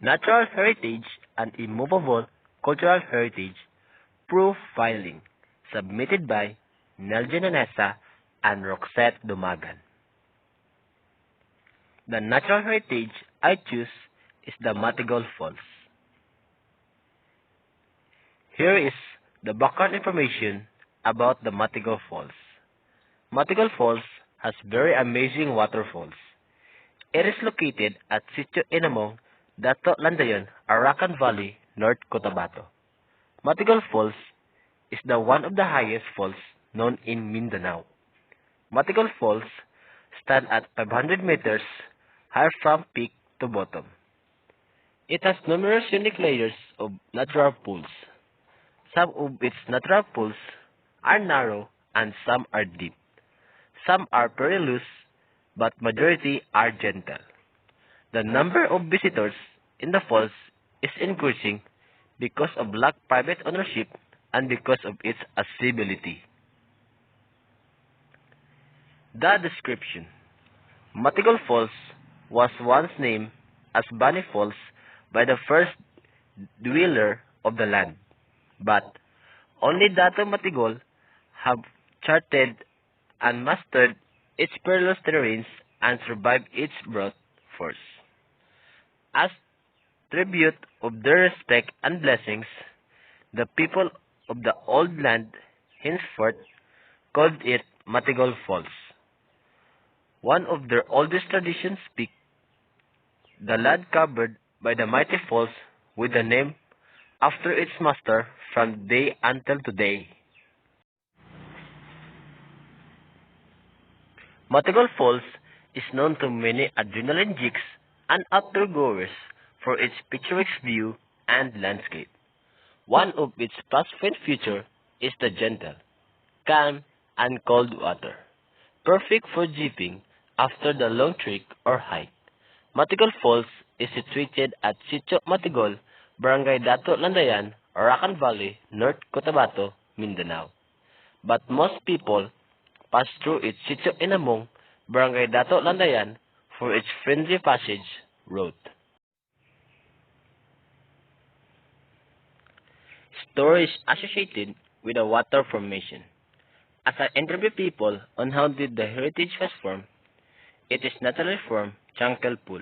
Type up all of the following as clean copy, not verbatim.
Natural Heritage and Immovable Cultural Heritage Profiling, submitted by Nelja Nanesa and Roxette Dumagan. The natural heritage I choose is the Matigol Falls. Here is the background information about the Matigol Falls. Matigol Falls has very amazing waterfalls. It is located at Sitio Inamong, Dato Landayon, Arakan Valley, North Cotabato. Matigol Falls is the one of the highest falls known in Mindanao. Matigol Falls stand at 500 meters high from peak to bottom. It has numerous unique layers of natural pools. Some of its natural pools are narrow and some are deep. Some are very loose, but majority are gentle. The number of visitors in the falls is increasing because of lack private ownership and because of its accessibility. The description: Matigol Falls was once named as Bunny Falls by the first dweller of the land, but only Dato Matigol have charted and mastered its perilous terrains and survived its brute force. As tribute of their respect and blessings, the people of the old land henceforth called it Matigol Falls. One of their oldest traditions speak the land covered by the mighty falls with the name after its master from day until today. Matigol Falls is known to many adrenaline geeks and outdoor goers for its picturesque view and landscape. One of its plus-point features is the gentle, calm, and cold water, perfect for jeeping after the long trek or hike. Matigol Falls is situated at Sitio Matigol, Barangay Dato Landayan, Arakan Valley, North Cotabato, Mindanao. But most people pass through its Sitio Inamong, Barangay Dato Landayan for its friendly passage route. Stories associated with the water formation. As I interview people on how did the heritage was formed, it is naturally formed Chankal Pool.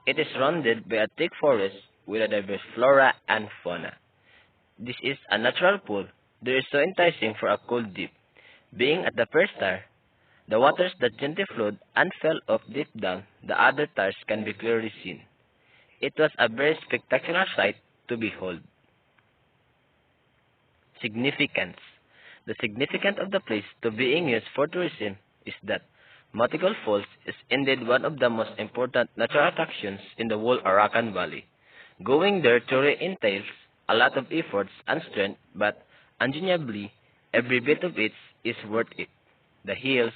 It is surrounded by a thick forest with a diverse flora and fauna. This is a natural pool that is so enticing for a cold dip. Being at the first tier, the waters that gently flowed and fell off deep down the other tiers can be clearly seen. It was a very spectacular sight to behold. Significance. The significance of the place to being used for tourism is that Matigol Falls is indeed one of the most important natural attractions in the whole Arakan Valley. Going there truly entails a lot of efforts and strength, but undeniably, every bit of it is worth it. The hills,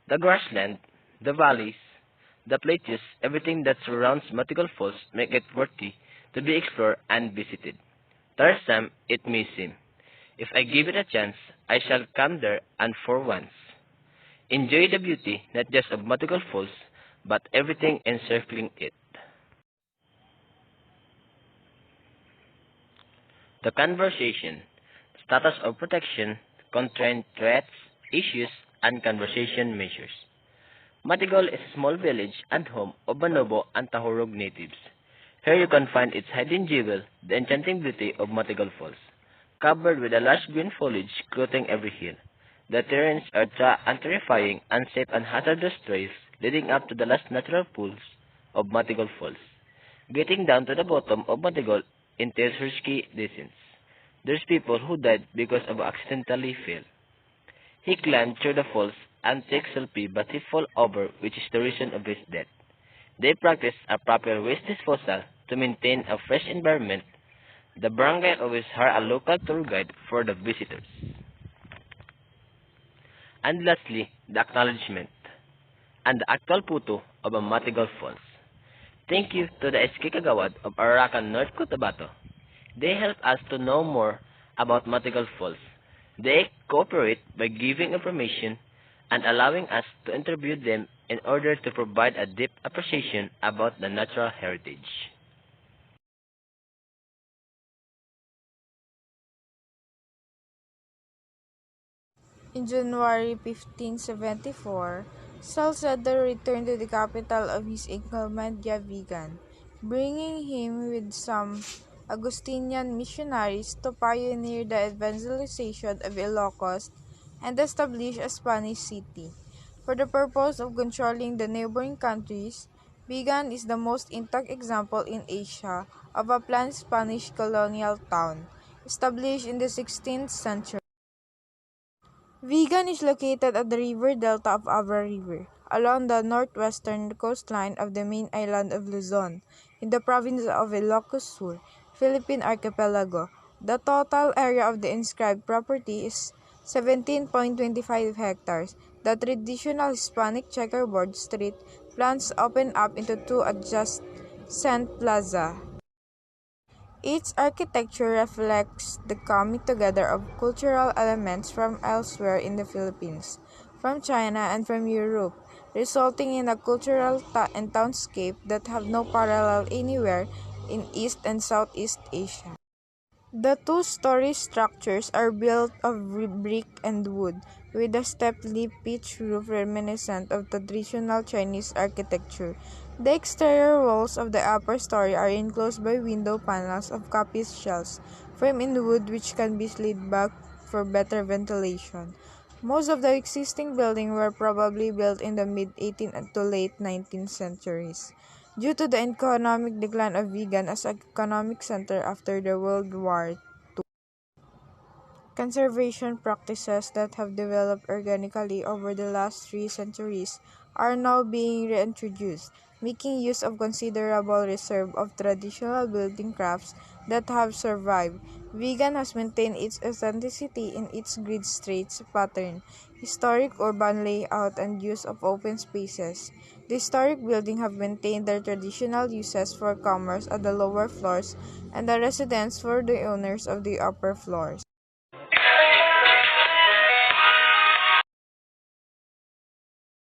the grassland, the valleys, the plateaus, everything that surrounds Matigol Falls make it worthy to be explored and visited. Tiresome it may seem. If I give it a chance, I shall come there and for once. Enjoy the beauty not just of Matigol Falls, but everything encircling it. The conversation, status of protection, constraint threats, issues, and conversation measures. Matigol is a small village and home of Banobo and Tahurog natives. Here you can find its hidden jewel, the enchanting beauty of Matigol Falls, covered with a lush green foliage clothing every hill. The terrains are terrifying, unsafe, and hazardous trails leading up to the last natural pools of Matigol Falls. Getting down to the bottom of Matigol entails risky descents. There's people who died because of accidentally fell. He climbed through the falls and took selfie, but he fell over, which is the reason of his death. They practice a proper waste disposal to maintain a fresh environment. The barangay always hire a local tour guide for the visitors. And lastly, the acknowledgement and the actual photo of a Matigol Falls. Thank you to the SK Kagawad of Arakan, North Cotabato. They help us to know more about Matigol Falls. They cooperate by giving information and allowing us to interview them in order to provide a deep appreciation about the natural heritage. In January 1574, Salcedo returned to the capital of his Encomienda Vigan, bringing him with some Augustinian missionaries to pioneer the evangelization of Ilocos and establish a Spanish city. For the purpose of controlling the neighboring countries, Vigan is the most intact example in Asia of a planned Spanish colonial town, established in the 16th century. Vigan is located at the river delta of Abra River, along the northwestern coastline of the main island of Luzon, in the province of Ilocos Sur, Philippine archipelago. The total area of the inscribed property is 17.25 hectares. The traditional Hispanic checkerboard street plans open up into two adjacent plaza. Its architecture reflects the coming together of cultural elements from elsewhere in the Philippines, from China and from Europe, resulting in a cultural and townscape that have no parallel anywhere in East and Southeast Asia. The two-story structures are built of brick and wood, with a stepped-leaf pitch roof reminiscent of traditional Chinese architecture. The exterior walls of the upper story are enclosed by window panels of coppice shells, framed in wood which can be slid back for better ventilation. Most of the existing buildings were probably built in the mid-18th to late 19th centuries. Due to the economic decline of Vigan as an economic center after the World War, conservation practices that have developed organically over the last 3 centuries are now being reintroduced, making use of considerable reserve of traditional building crafts that have survived. Vigan has maintained its authenticity in its grid straits pattern, historic urban layout, and use of open spaces. The historic buildings have maintained their traditional uses for commerce at the lower floors and the residence for the owners of the upper floors.